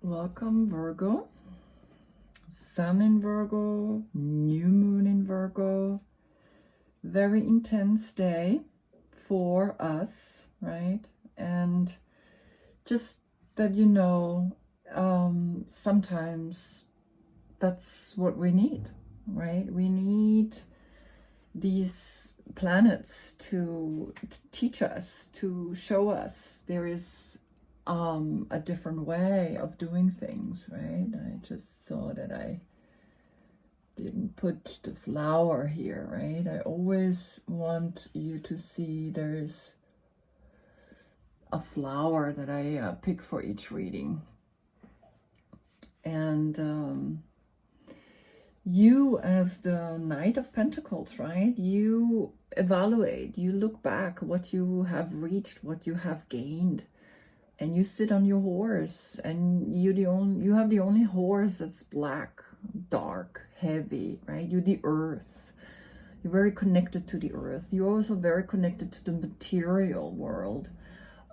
Welcome, Virgo. Sun in Virgo, new moon in Virgo. Very intense day for us, right? And just that sometimes that's what we need, right? We need these planets to teach us, to show us there is a different way of doing things, right? I just saw that I didn't put the flower here, right? I always want you to see there's a flower that I pick for each reading. And you as the Knight of Pentacles, right? You evaluate, you look back what you have reached, what you have gained. And you sit on your horse, and you have the only horse that's black, dark, heavy, right? You're the earth. You're very connected to the earth. You're also very connected to the material world,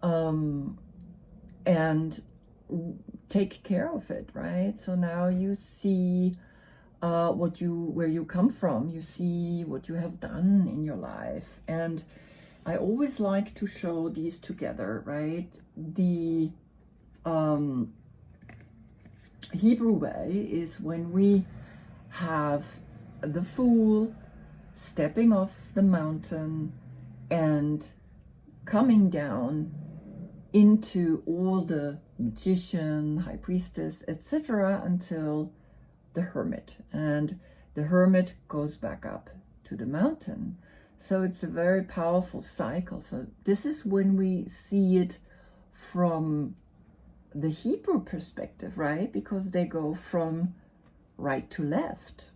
and take care of it, right? So now you see where you come from. You see what you have done in your life, and I always like to show these together, right? The Hebrew way is when we have the Fool stepping off the mountain and coming down into all the Magician, High Priestess, etc. until the Hermit. And the Hermit goes back up to the mountain. So it's a very powerful cycle. So this is when we see it from the Hebrew perspective, right? Because they go from right to left.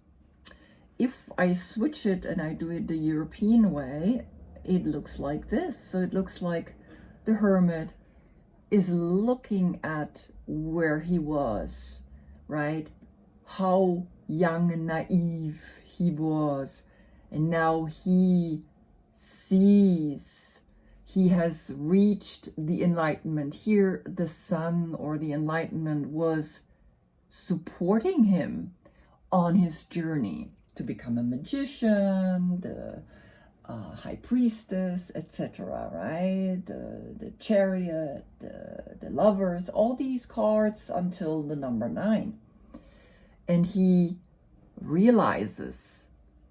If I switch it and I do it the European way, it looks like this. So it looks like the Hermit is looking at where he was, right? How young and naive he was. And now he sees, he has reached the enlightenment. Here, the sun or the enlightenment was supporting him on his journey to become a magician, the high priestess, etc., right? The chariot, the lovers, all these cards until the number 9. And he realizes,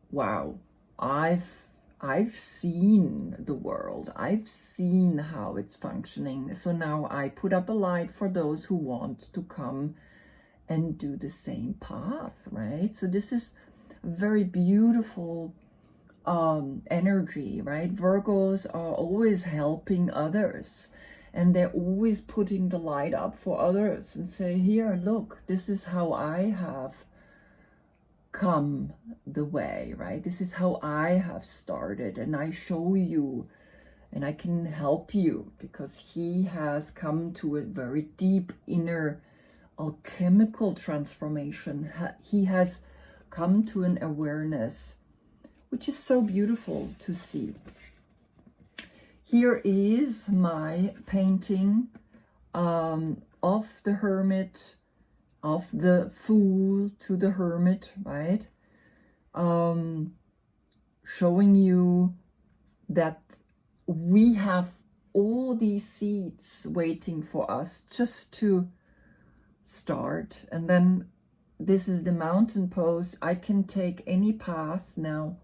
wow, I've seen the world. I've seen how it's functioning. So now I put up a light for those who want to come and do the same path, right? So this is very beautiful energy, right? Virgos are always helping others, and they're always putting the light up for others and say, here, look, this is how I have come the way, right? This is how I have started, and I show you and I can help you, because he has come to a very deep inner alchemical transformation. He has come to an awareness which is so beautiful to see. Here is my painting of the Hermit, of the Fool to the Hermit, right? Showing you that we have all these seeds waiting for us just to start. And then this is the mountain pose. I can take any path now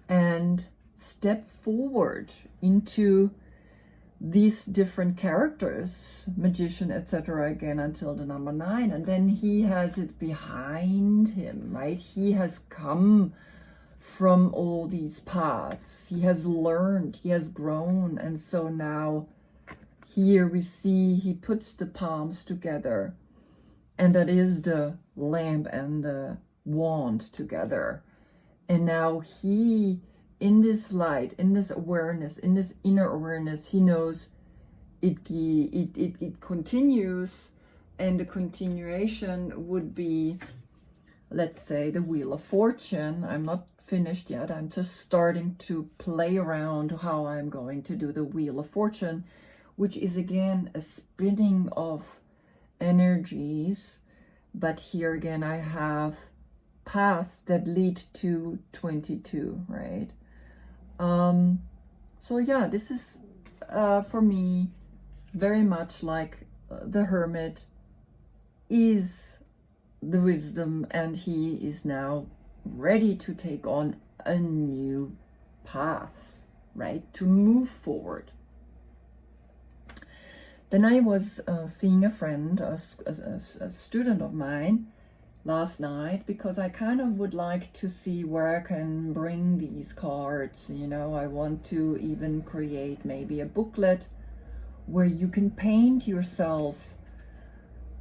and step forward into these different characters, magician, etc., again until the number 9. And then he has it behind him, right? He has come from all these paths. He has learned, he has grown. And so now here we see he puts the palms together, and that is the lamp and the wand together. And now he, in this light, in this awareness, in this inner awareness, he knows it continues, and the continuation would be, let's say, the Wheel of Fortune. I'm not finished yet. I'm just starting to play around how I'm going to do the Wheel of Fortune, which is again a spinning of energies, but here again I have paths that lead to 22, right? So yeah, this is for me very much like the Hermit is the wisdom, and he is now ready to take on a new path, right? To move forward. Then I was seeing a friend, a student of mine, last night, because I kind of would like to see where I can bring these cards. You know, I want to even create maybe a booklet where you can paint yourself.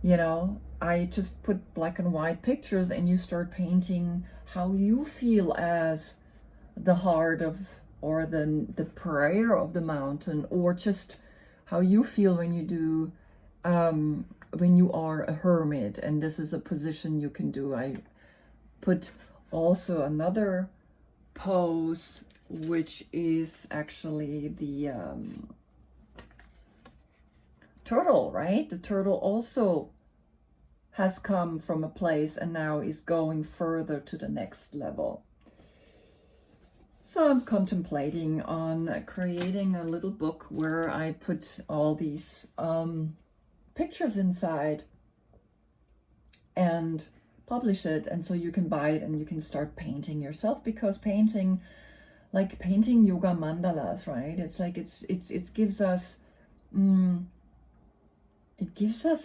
You know, I just put black and white pictures and you start painting how you feel as the heart of, or the prayer of the mountain, or just how you feel when you do when you are a hermit. And this is a position you can do. I put also another pose, which is actually the turtle, right? The turtle also has come from a place and now is going further to the next level. So I'm contemplating on creating a little book where I put all these pictures inside and publish it, and so you can buy it and you can start painting yourself, because painting, like painting yoga mandalas, right? It's like it gives us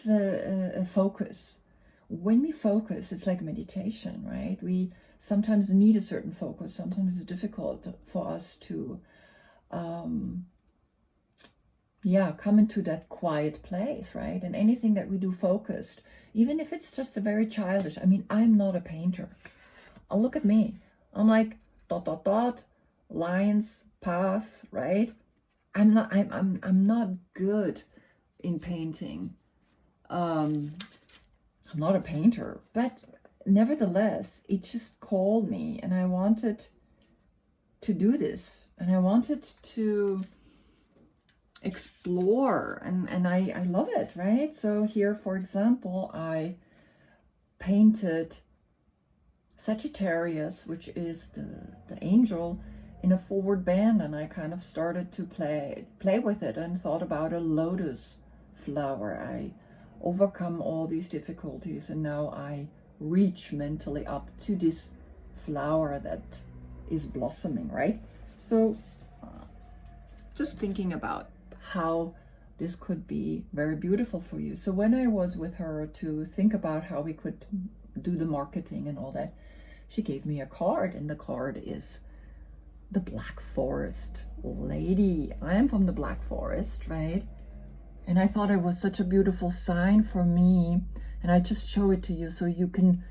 a focus. When we focus, it's like meditation, right? We sometimes need a certain focus. Sometimes it's difficult for us to come into that quiet place, right? And anything that we do focused, even if it's just a very childish, I mean, I'm not a painter. Look at me. I'm like dot dot dot, lines, paths, right? I'm not good in painting. I'm not a painter, but nevertheless, it just called me, and I wanted to do this, and I wanted to explore, and I love it, right? So here, for example, I painted Sagittarius, which is the angel, in a forward bend, and I kind of started to play with it and thought about a lotus flower. I overcome all these difficulties, and now I reach mentally up to this flower that is blossoming, right? So just thinking about how this could be very beautiful for you. So when I was with her to think about how we could do the marketing and all that, she gave me a card, and the card is the Black Forest lady. I am from the Black Forest, right? And I thought it was such a beautiful sign for me, and I just show it to you so you can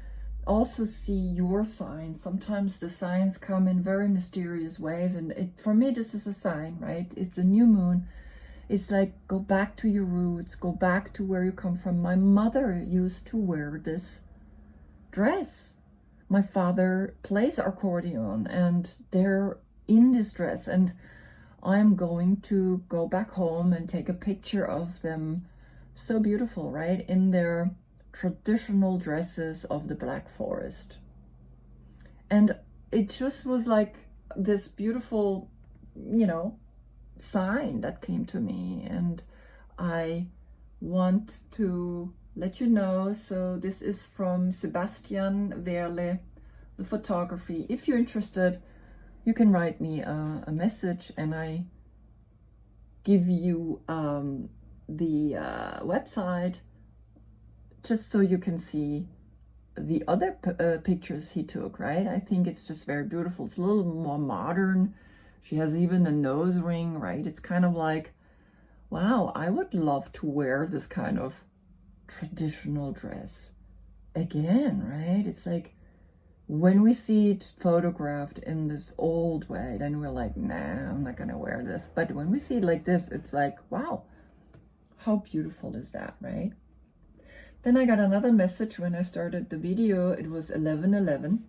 also see your signs. Sometimes the signs come in very mysterious ways, and for me this is a sign, right? It's a new moon. It's like, go back to your roots, go back to where you come from. My mother used to wear this dress. My father plays accordion, and they're in this dress, and I'm going to go back home and take a picture of them. So beautiful, right? In their traditional dresses of the Black Forest. And it just was like this beautiful, sign that came to me, and I want to let you know. So this is from Sebastian Wehrle, the photography. If you're interested, you can write me a message, and I give you the website, just so you can see the other pictures he took, right? I think it's just very beautiful. It's a little more modern. She has even a nose ring, right? It's kind of like, wow, I would love to wear this kind of traditional dress again, right? It's like, when we see it photographed in this old way, then we're like, nah, I'm not gonna wear this. But when we see it like this, it's like, wow, how beautiful is that, right? Then I got another message when I started the video. It was 11:11.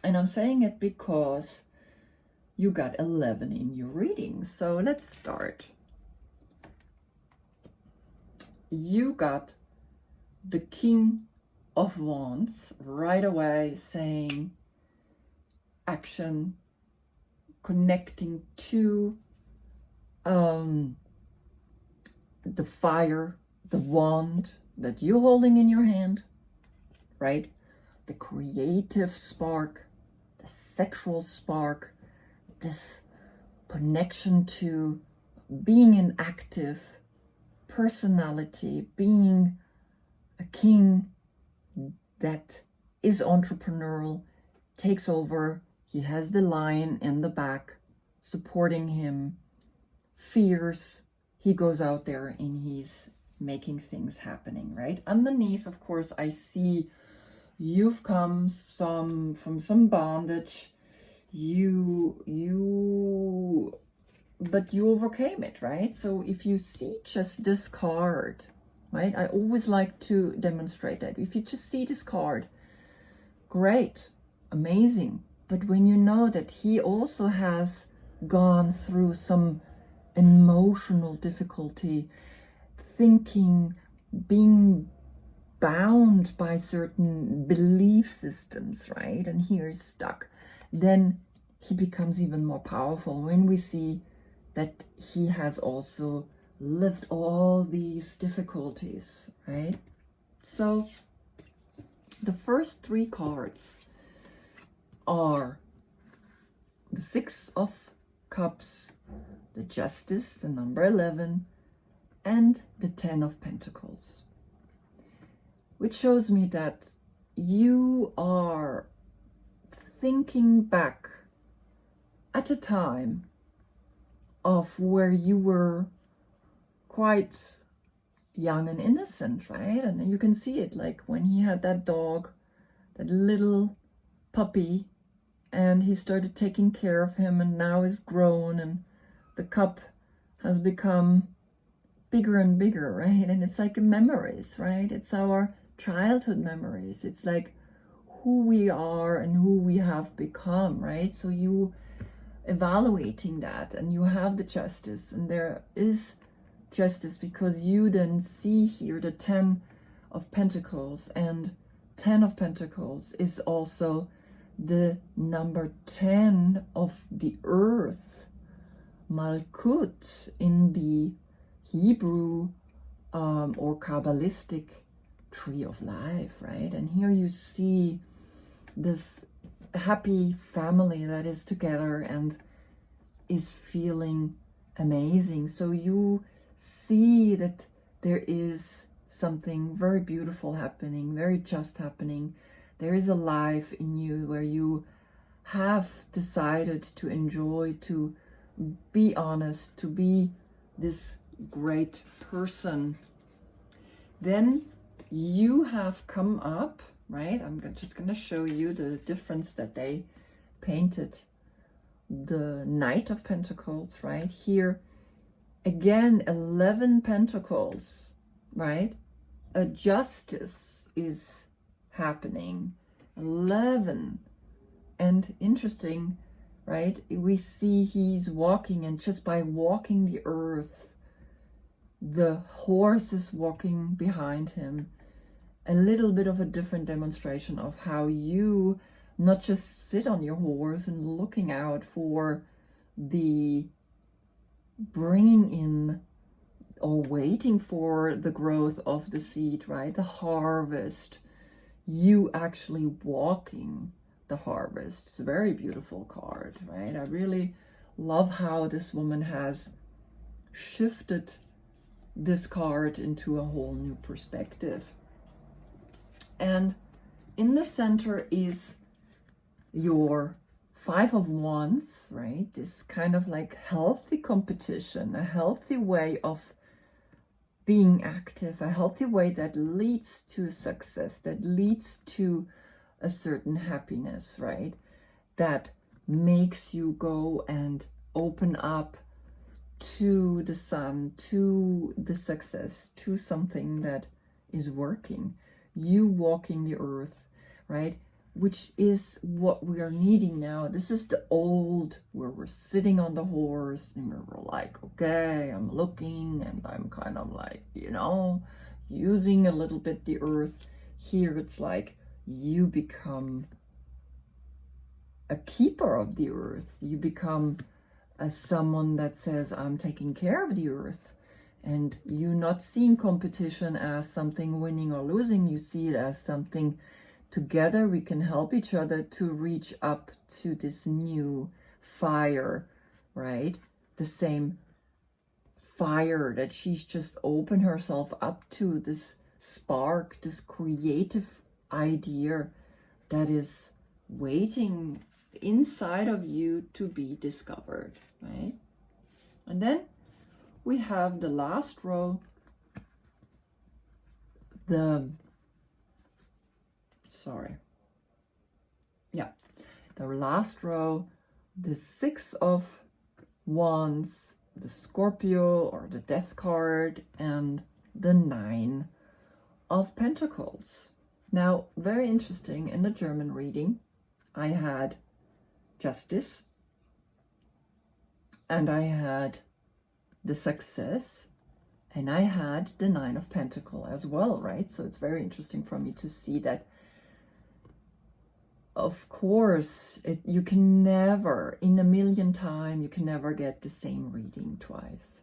And I'm saying it because you got 11 in your reading. So let's start. you got the King of Wands right away, saying action, connecting to the fire, the wand that you're holding in your hand, right? The creative spark, the sexual spark, this connection to being an active personality, being a king that is entrepreneurial, takes over. He has the lion in the back supporting him, fierce. He goes out there and he's making things happening, right? Underneath, of course, I see you've come from some bondage. But you overcame it, right? So if you see just this card, right? I always like to demonstrate that. If you just see this card, great, amazing. But when you know that he also has gone through some emotional difficulty, thinking, being bound by certain belief systems, right? And here is stuck, then he becomes even more powerful when we see that he has also lived all these difficulties, right? So the first three cards are the Six of Cups, the Justice, the number 11, and the Ten of Pentacles, which shows me that you are thinking back at a time of where you were quite young and innocent, right? And you can see it, like when he had that dog, that little puppy, and he started taking care of him, and now is grown, and the cup has become bigger and bigger, right? And it's like memories, right? It's our childhood memories. It's like who we are and who we have become, right? So you evaluating that, and you have the Justice, and there is justice because you then see here the Ten of Pentacles, and Ten of Pentacles is also the number 10 of the earth, Malkut, in the Hebrew or Kabbalistic tree of life, right? And here you see this happy family that is together and is feeling amazing. So you see that there is something very beautiful happening, very just happening. There is a life in you where you have decided to enjoy, to be honest, to be this great person. Then you have come up, right? I'm just going to show you the difference that they painted. The Knight of Pentacles, right? Here, again, 11 Pentacles, right? A justice is happening. 11. And interesting, right? We see he's walking, and just by walking the earth, the horse is walking behind him. A little bit of a different demonstration of how you not just sit on your horse and looking out for the bringing in or waiting for the growth of the seed, right? The harvest. You actually walking the harvest. It's a very beautiful card, right? I really love how this woman has shifted this card into a whole new perspective. And in the center is your Five of Wands, right? This kind of like healthy competition, a healthy way of being active, a healthy way that leads to success, that leads to a certain happiness, right? That makes you go and open up to the sun, to the success, to something that is working. You walking the earth, right? Which is what we are needing now. This is the old, where we're sitting on the horse and we're like, okay, I'm looking and I'm kind of like, using a little bit the earth. Here it's like you become a keeper of the earth. You become someone that says, I'm taking care of the earth. And you're not seeing competition as something winning or losing. You see it as something together we can help each other to reach up to this new fire, right? The same fire that she's just opened herself up to, this spark, this creative idea that is waiting inside of you to be discovered, right? And then we have the last row, the last row, the 6 of Wands, the Scorpio or the Death card, and the 9 of Pentacles. Now, very interesting, in the German reading, I had Justice, and I had the Success, and I had the 9 of Pentacles as well, right? So it's very interesting for me to see that, of course, you can never, in a million times, you can never get the same reading twice.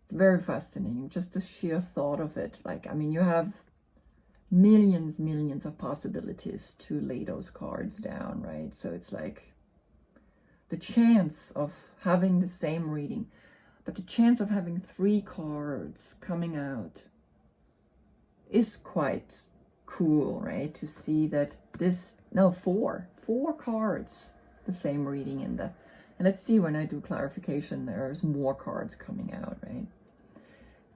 It's very fascinating, just the sheer thought of it. Like, I mean, you have millions of possibilities to lay those cards down, right? So it's like the chance of having the same reading, but the chance of having 3 cards coming out is quite cool, right? To see that four cards, the same reading in the, and let's see, when I do clarification, there's more cards coming out, right?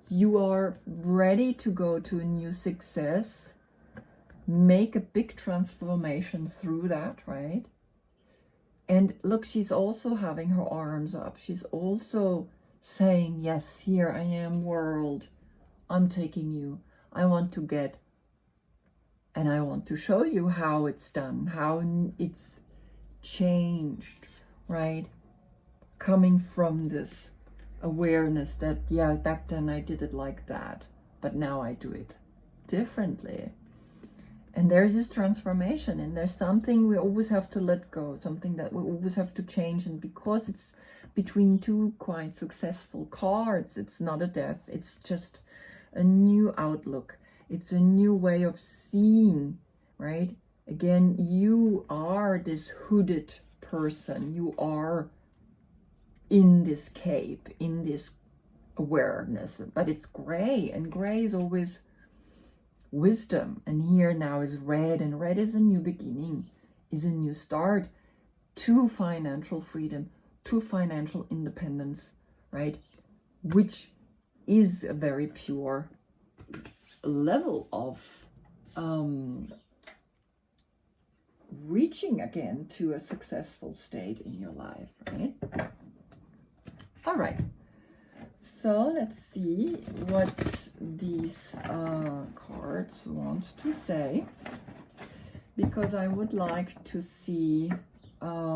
You are ready to go to a new success, make a big transformation through that, right? And look, she's also having her arms up. She's also saying, yes, here I am, world. I'm taking you. I want to get, and I want to show you how it's done, how it's changed, right? Coming from this awareness that, yeah, back then I did it like that, but now I do it differently. And there's this transformation, and there's something we always have to let go, something that we always have to change. And because it's between 2 quite successful cards, it's not a death, it's just a new outlook. It's a new way of seeing, right? Again, you are this hooded person. You are in this cape, in this awareness, but it's gray, and gray is always wisdom. And here now is red, and red is a new beginning, is a new start to financial freedom, to financial independence, right? Which is a very pure level of reaching again to a successful state in your life, right? All right, so let's see what these cards want to say, because I would like to see a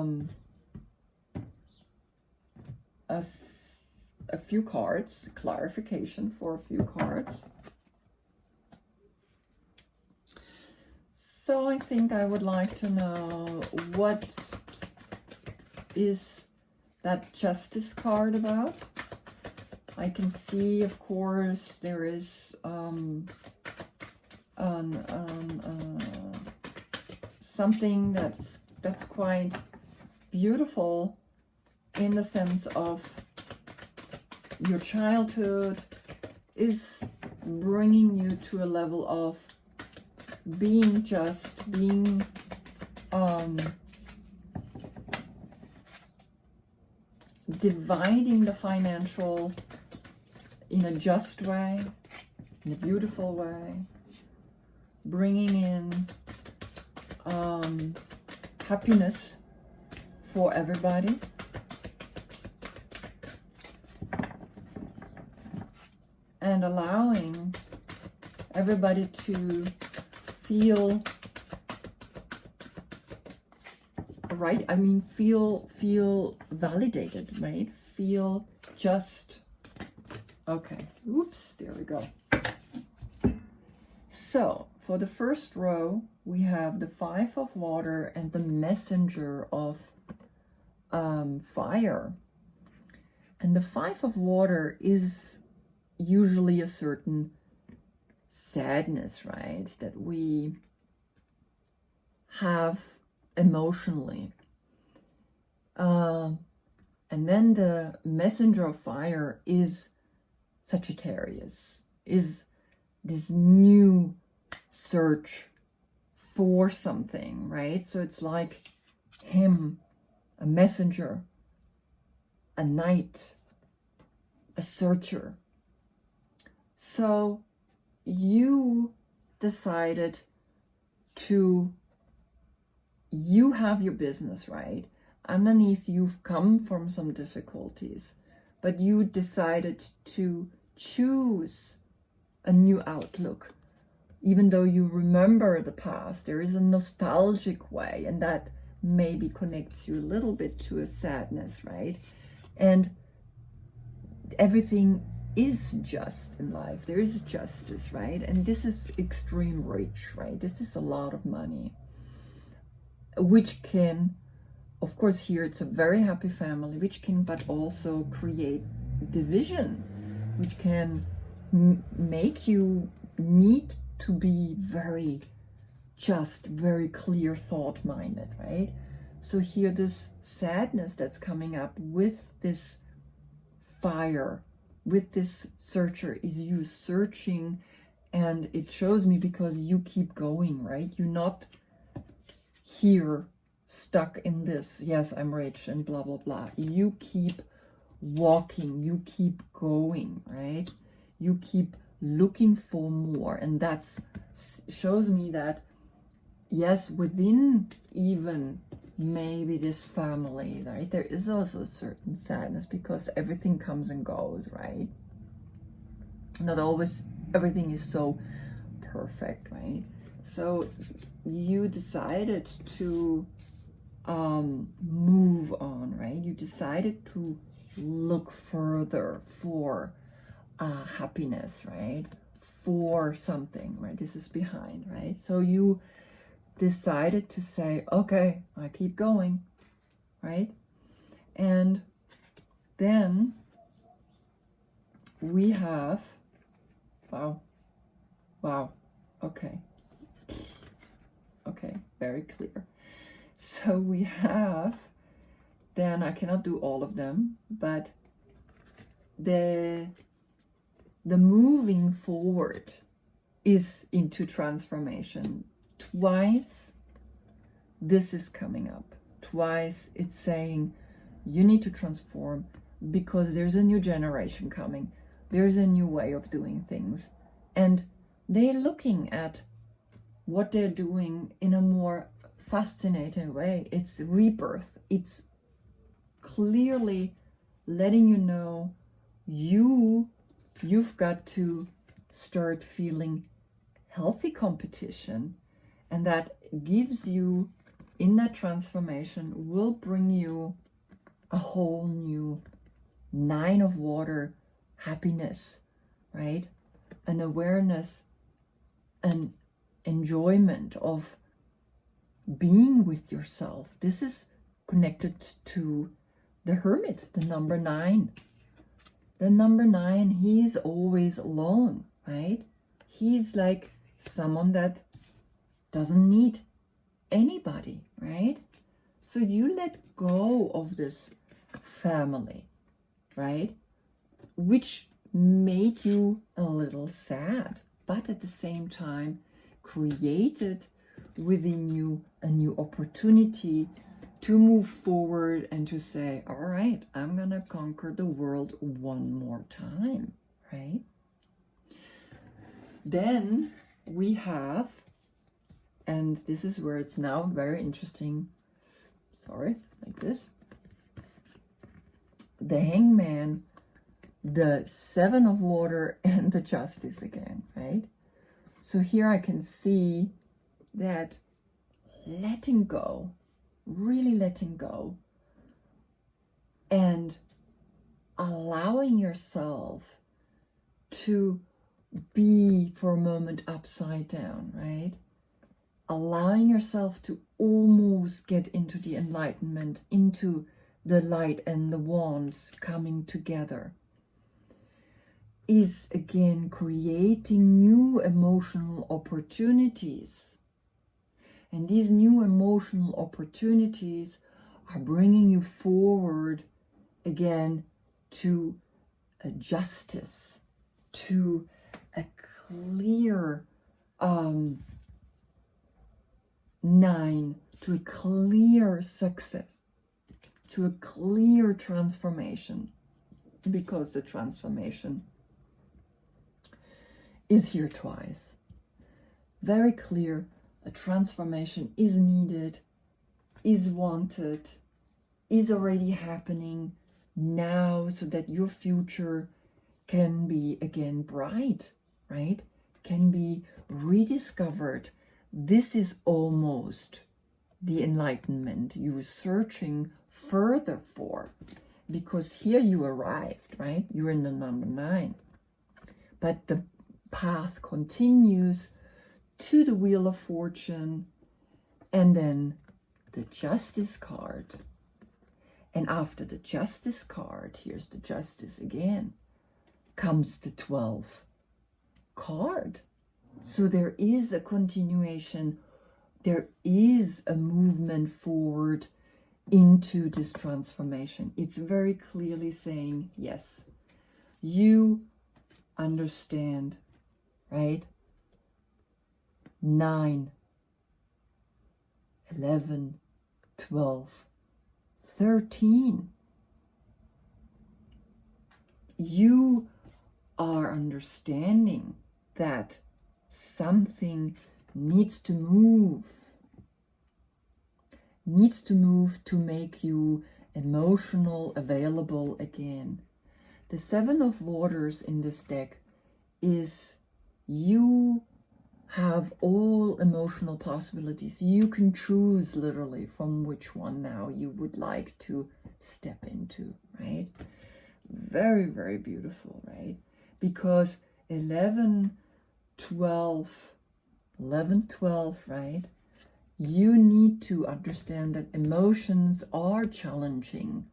few cards, clarification for a few cards. So I think I would like to know, what is that Justice card about? I can see, of course, there is something that's quite beautiful, in the sense of your childhood is bringing you to a level of being just, being dividing the financial in a just way, in a beautiful way, bringing in happiness for everybody. And allowing everybody to feel right. I mean, feel validated, right? Feel just okay. Oops, there we go. So for the first row, we have the 5 of water and the messenger of fire. And the 5 of water is usually a certain sadness, right, that we have emotionally. And then the messenger of fire is Sagittarius, is this new search for something, right? So it's like him, a messenger, a knight, a searcher. So you decided you have your business, right? Underneath, you've come from some difficulties, but you decided to choose a new outlook. Even though you remember the past, there is a nostalgic way, and that maybe connects you a little bit to a sadness, right? And everything is just in life. There is justice, right? And this is extreme rich, right? This is a lot of money, which can, of course, here it's a very happy family, which can but also create division, which can make you need to be very just, very clear thought minded, right? So here this sadness that's coming up with this fire, with this searcher, is you searching, and it shows me because you keep going, right? You're not here stuck in this, yes, I'm rich and blah, blah, blah. You keep walking, you keep going, right? You keep looking for more. And that shows me that, yes, within even maybe this family, right, there is also a certain sadness because everything comes and goes, right? Not always everything is so perfect, right? So you decided to move on, right? You decided to look further for happiness, right? For something, right? This is behind, right? So you decided to say, okay, I keep going, right? And then we have, wow, okay, very clear. So we have, then I cannot do all of them, but the moving forward is into transformation. Twice this is coming up. Twice it's saying you need to transform because there's a new generation coming. There's a new way of doing things. And they're looking at what they're doing in a more fascinating way. It's rebirth. It's clearly letting you know you've got to start feeling healthy competition, and that gives you, in that transformation, will bring you a whole new 9 of water happiness, right? An awareness, an enjoyment of being with yourself. This is connected to the hermit, the number 9. The number 9, he's always alone, right? He's like someone that doesn't need anybody, right? So you let go of this family, right? Which made you a little sad, but at the same time created within you a new opportunity to move forward and to say, all right, I'm gonna conquer the world one more time, right? Then we have, and this is where it's now very interesting, sorry, like this, the Hangman, the 7 of water, and the Justice again, right? So here I can see that letting go, really letting go, and allowing yourself to be for a moment upside down, right? Allowing yourself to almost get into the enlightenment, into the light and the wands coming together, is again creating new emotional opportunities. And these new emotional opportunities are bringing you forward again to a justice, to a clear 9, to a clear success, to a clear transformation, because the transformation is here twice. Very clear, a transformation is needed, is wanted, is already happening now, so that your future can be again bright, right? Can be rediscovered. This is almost the enlightenment you were searching further for, because here you arrived, right? You're in the number 9. But the path continues to the Wheel of Fortune, and then the Justice card. And after the Justice card, here's the Justice again, comes the 12 card. So there is a continuation, there is a movement forward into this transformation. It's very clearly saying, yes, you understand, right? 9, 11, 12, 13. You are understanding that something needs to move to make you emotional, available again. The 7 of Waters in this deck is you have all emotional possibilities. You can choose literally from which one now you would like to step into, right? Very, very beautiful, right? Because 11, 12, right? You need to understand that emotions are challenging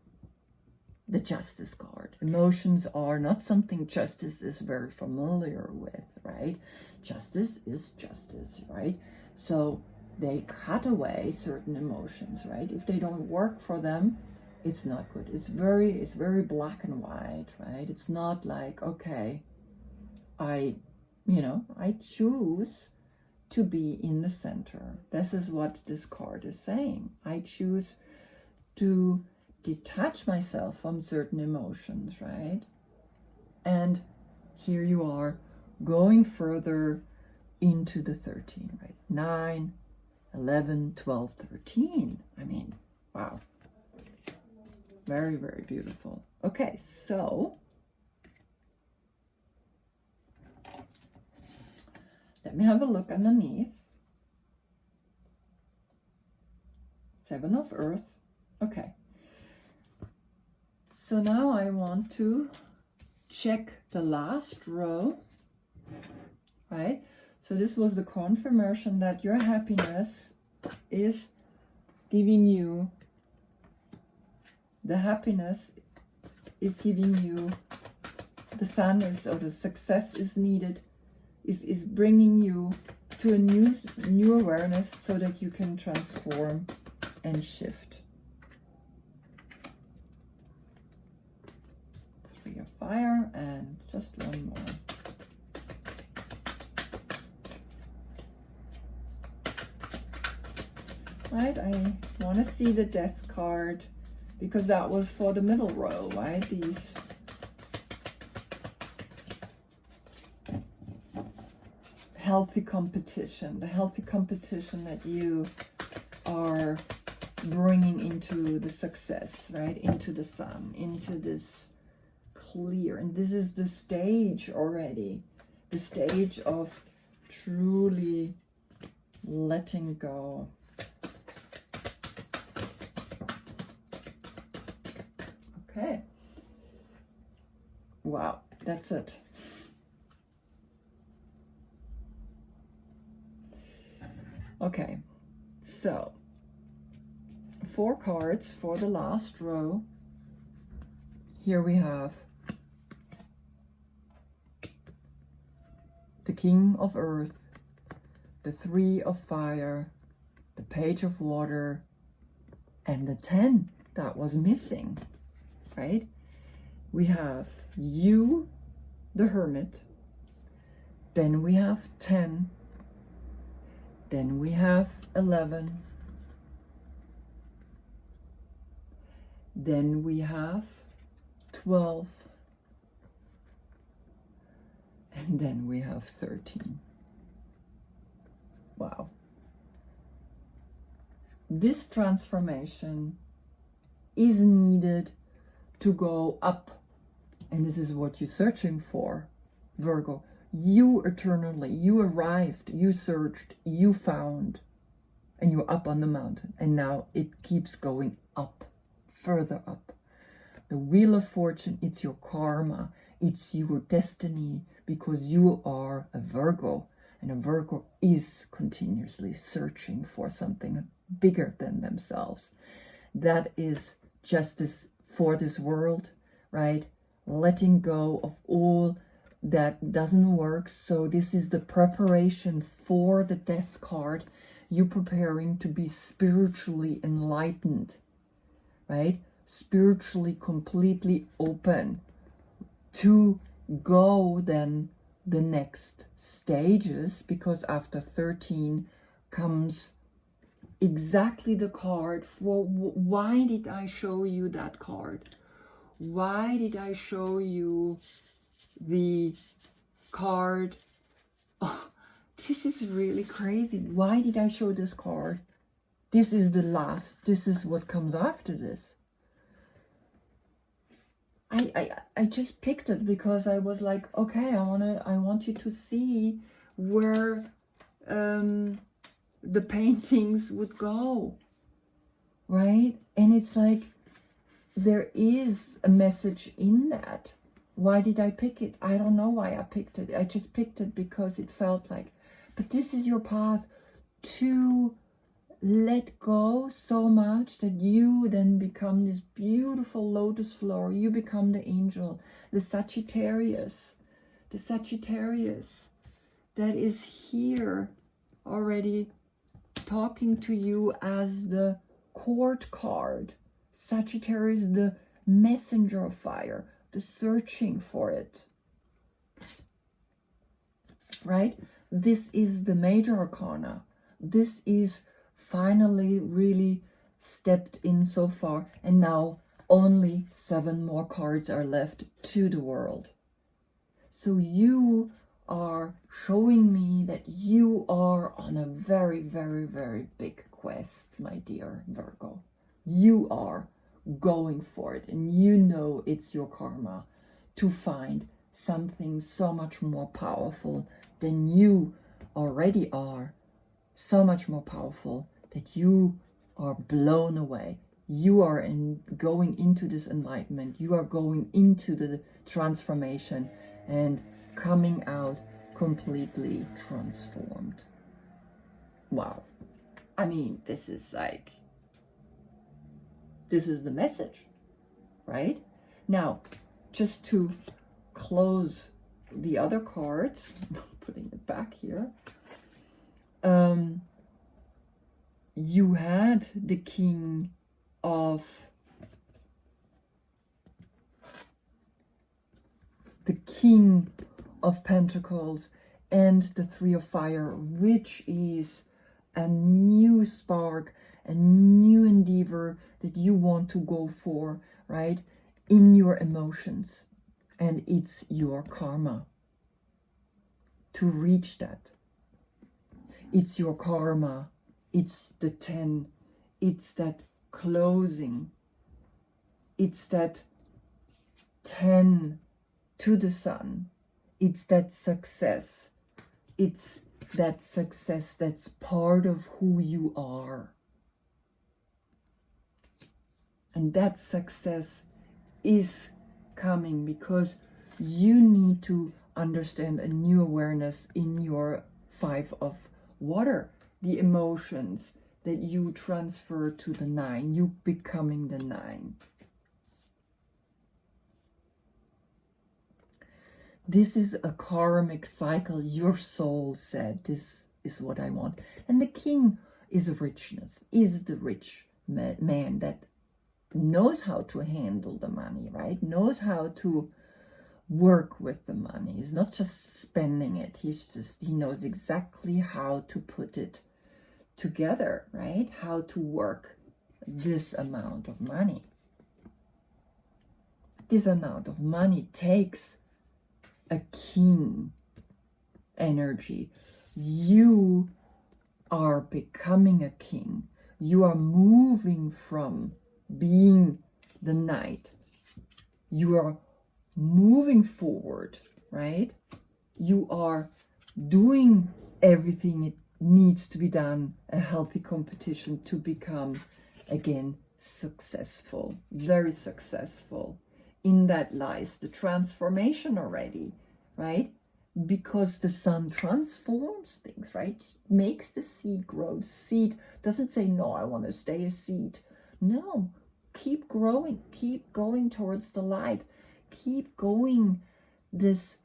the Justice card. Emotions are not something Justice is very familiar with, right? Justice is justice, right? So they cut away certain emotions, right? If they don't work for them, it's not good. It's very black and white, right? It's not like, okay, I choose to be in the center. This is what this card is saying. I choose to detach myself from certain emotions, right? And here you are going further into the 13, right? 9, 11, 12, 13. I mean, wow. Very, very beautiful. Okay, so let me have a look underneath. 7 of Earth. Okay. So now I want to check the last row, right? So this was the confirmation that your happiness is giving you, the happiness is giving you, the sun is, or the success is needed, is bringing you to a new awareness so that you can transform and shift. 3 of Fire and just one more. Right, I want to see the Death card because that was for the middle row, right? These healthy competition, the healthy competition that you are bringing into the success, right? Into the sun, into this clear. And this is the stage already, the stage of truly letting go. Okay. Wow, that's it. Okay, so 4 cards for the last row. Here we have the King of Earth, the 3 of Fire, the Page of Water, and the 10 that was missing, right? We have you, the Hermit, then we have 10, then we have 11, then we have 12, and then we have 13. Wow. This transformation is needed to go up. And this is what you're searching for, Virgo. You eternally, you arrived, you searched, you found, and you're up on the mountain. And now it keeps going up, further up. The Wheel of Fortune, it's your karma, it's your destiny, because you are a Virgo. And a Virgo is continuously searching for something bigger than themselves. That is justice for this world, right? Letting go of all that doesn't work. So this is the preparation for the Death card. You preparing to be spiritually enlightened, right? Spiritually completely open to go then the next stages, because after 13 comes exactly the card for why did I show you that card? Why did I show you the card? Oh, this is really crazy. Why did I show this card? This is the last. This is what comes after this. I just picked it because I was like, okay, I want you to see where the paintings would go, right? And it's like, there is a message in that. Why did I pick it? I don't know why I picked it. I just picked it because it felt like, but this is your path to let go so much that you then become this beautiful lotus flower. You become the angel, the Sagittarius that is here already talking to you as the Court card. Sagittarius, the messenger of fire, the searching for it, right? This is the major arcana. This is finally really stepped in so far, and now only 7 more cards are left to the world. So you are showing me that you are on a very, very, very big quest, my dear Virgo. You are going for it, and you know it's your karma to find something so much more powerful than you already are, so much more powerful that you are blown away. You are going into this enlightenment. You are going into the transformation and coming out completely transformed. Wow. I mean, this is the message, right? Now, just to close the other cards, I'm putting it back here. You had the King of Pentacles and the 3 of Fire, which is a new spark, a new endeavor that you want to go for, right? In your emotions. And it's your karma to reach that. It's your karma. It's the 10. It's that closing. It's that 10 to the sun. It's that success. It's that success that's part of who you are. And that success is coming because you need to understand a new awareness in your 5 of water. the emotions that you transfer to the 9, you becoming the 9. This is a karmic cycle. Your soul said, this is what I want. And the king is richness, is the rich man that knows how to handle the money, right? Knows how to work with the money. He's not just spending it. He knows exactly how to put it together, right? How to work this amount of money. This amount of money takes a king energy. You are becoming a king. You are moving from being the knight. You are moving forward, right? You are doing everything it needs to be done, a healthy competition to become again successful, very successful. In that lies the transformation already, right? Because the sun transforms things, right? Makes the seed grow. The seed doesn't say, no, I want to stay a seed. No, keep growing, keep going towards the light, keep going this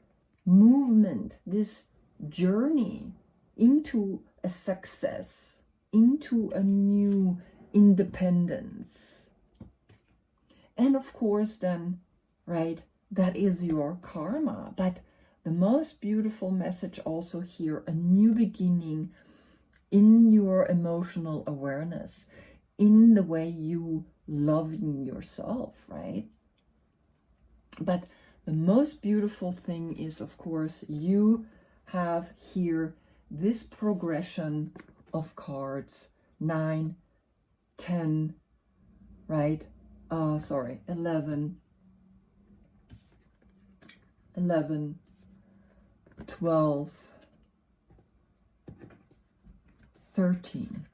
movement, this journey into a success, into a new independence. And of course then, right, that is your karma. But the most beautiful message also here, a new beginning in your emotional awareness, in the way you loving yourself, right? But the most beautiful thing is, of course, you have here this progression of cards, 9, 10, right? 11, 12, 13,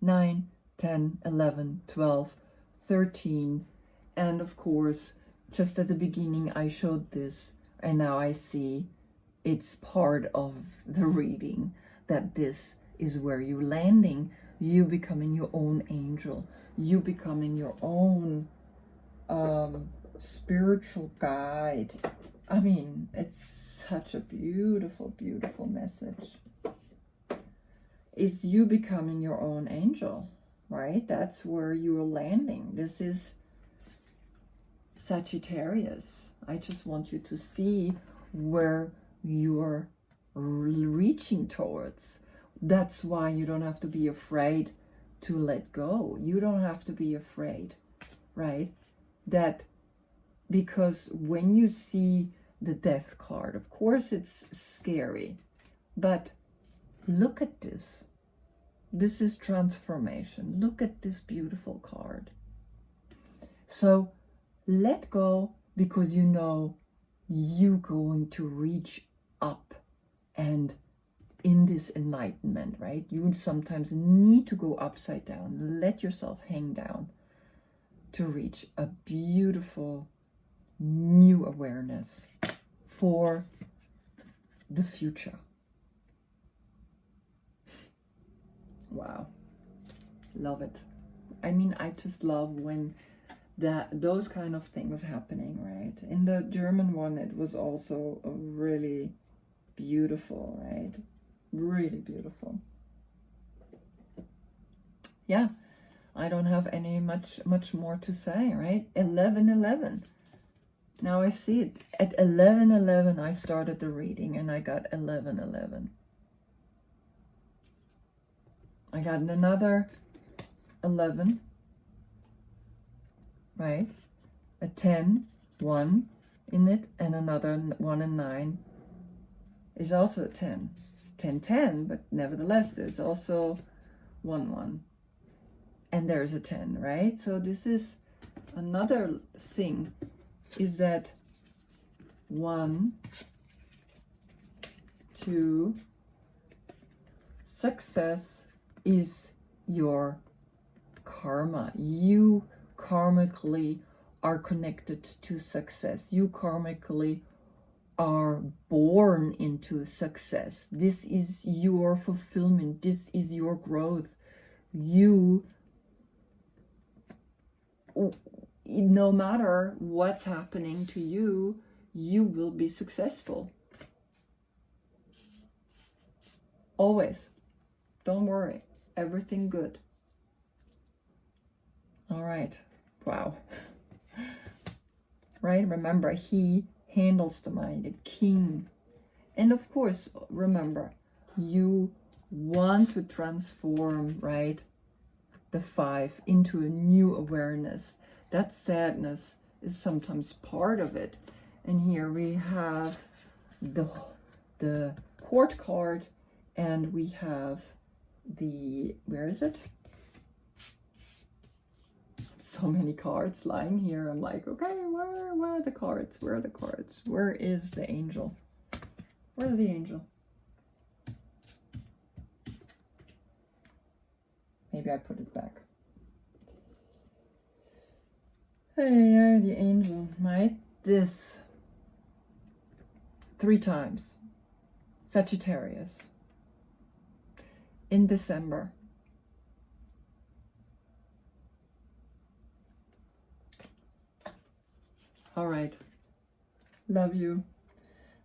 9, 10, 11, 12, 13, and of course, just at the beginning I showed this, and now I see it's part of the reading, that this is where you're landing, you becoming your own angel, you becoming your own spiritual guide. I mean, it's such a beautiful, beautiful message. Is you becoming your own angel, right? That's where you're landing. This is Sagittarius. I just want you to see where you're reaching towards. That's why you don't have to be afraid to let go. You don't have to be afraid, right? That because when you see the death card, of course it's scary, but look at this. This is transformation. Look at this beautiful card. So let go, because you know you're going to reach up, and in this enlightenment, right? You sometimes need to go upside down. Let yourself hang down to reach a beautiful new awareness for the future. Wow, love it. I mean, I just love when those kind of things happening, right? In the German one, it was also a really beautiful, right? Really beautiful. Yeah, I don't have any much more to say, right? 11:11. Now I see it. At 11:11, I started the reading, and I got 11:11. I got another 11, right? A 10, 1 in it, and another 1 and 9 is also a 10. It's 10, 10, but nevertheless, there's also 1, 1. And there's a 10, right? So this is another thing, is that 1, 2, success is your karma. You karmically are connected to success. You karmically are born into success. This is your fulfillment. This is your growth. You, no matter what's happening to you, you will be successful. Always. Don't worry. Everything good. All right. Wow. Right? Remember, he handles the mind, the king. And of course, remember, you want to transform, right, the 5 into a new awareness. That sadness is sometimes part of it. And here we have the court card, and we have the, where is it? So many cards lying here. I'm like, okay, where are the cards? Where are the cards? Where is the angel? Where's the angel? Maybe I put it back. Hey, the angel, right? This 3 times. Sagittarius. In December. All right. Love you,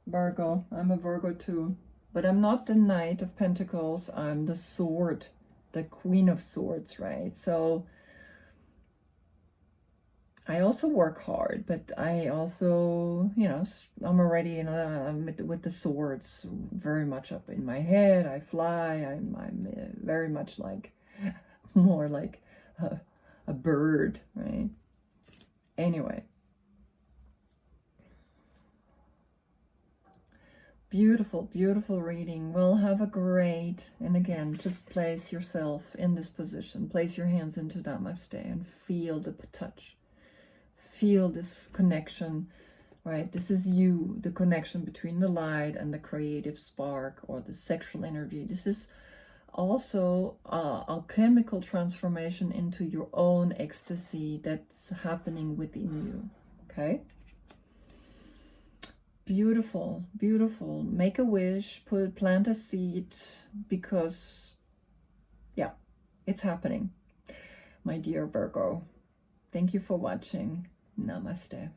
Virgo. I'm a Virgo too. But I'm not the Knight of Pentacles. I'm the Sword, the Queen of Swords, right? So I also work hard, but I also, you know, I'm already with the swords very much up in my head. I fly. I'm very much like, more like a bird, right? Anyway. Beautiful, beautiful reading. Well, have a great, and again, just place yourself in this position. Place your hands into Namaste and feel the touch. Feel this connection, right? This is you, the connection between the light and the creative spark or the sexual energy. This is also alchemical transformation into your own ecstasy that's happening within you, okay? Beautiful, beautiful. Make a wish, plant a seed, because, yeah, it's happening. My dear Virgo, thank you for watching. Namaste.